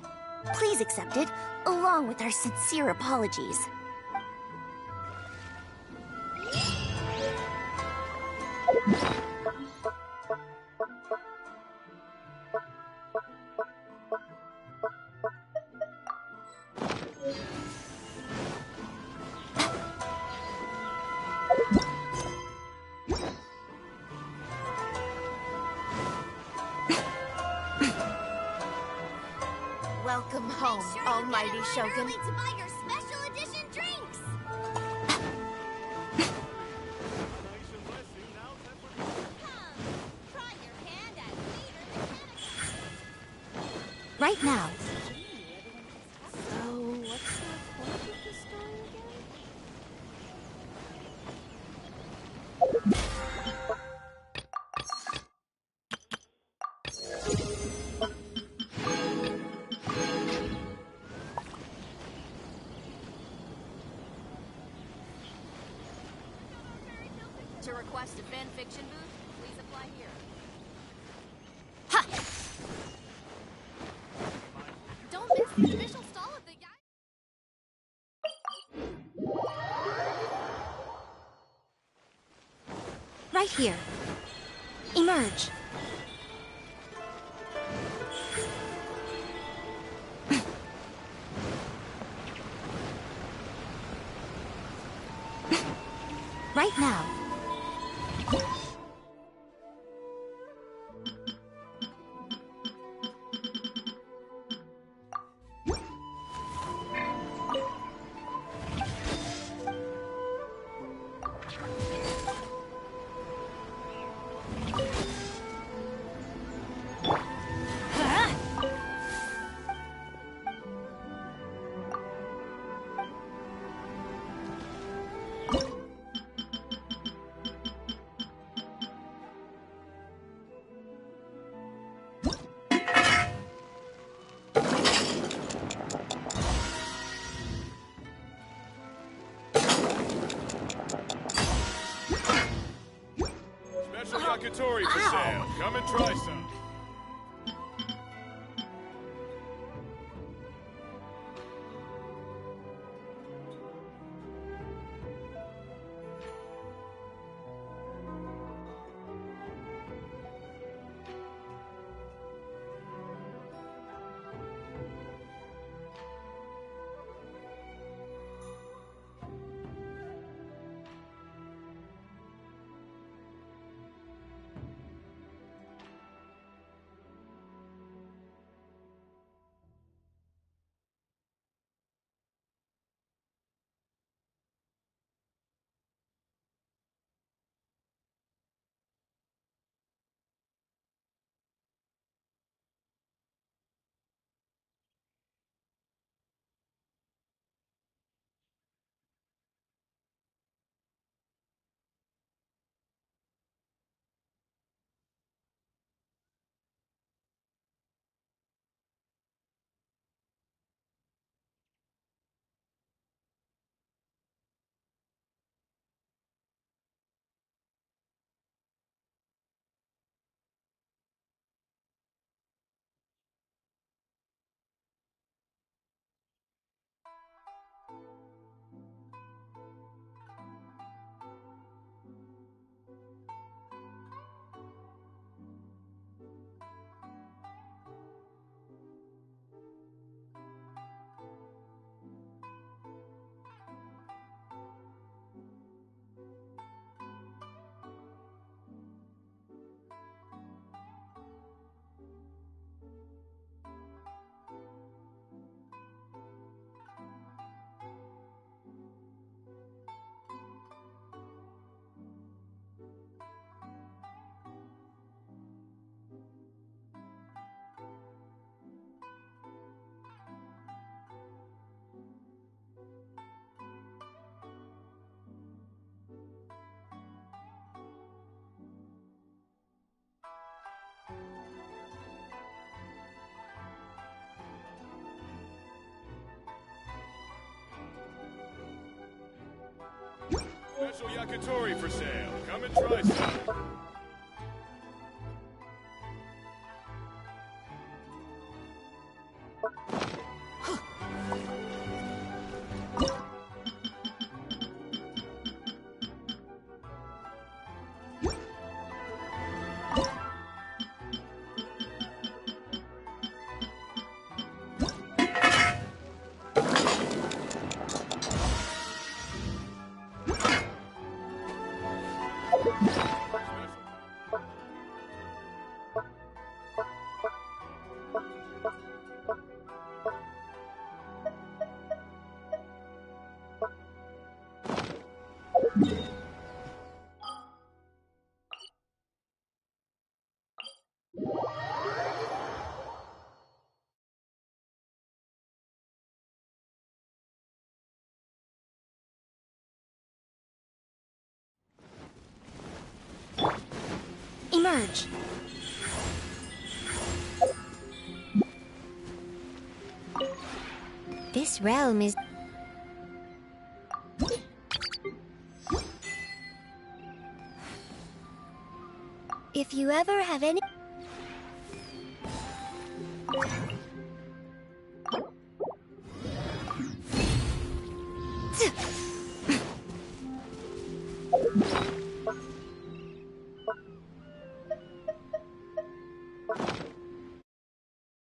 Please accept it, along with our sincere apologies. Welcome home, Almighty Shogun. To buy your special edition drinks. Right now. So, what's the point of the story again? To request a fan fiction booth, please apply here. Don't miss the official stall of the Right here. Emerge. Right now. Special yakitori for sale. Come and try some. Special yakitori for sale. Come and try some. Emerge. This realm is... If you ever have any...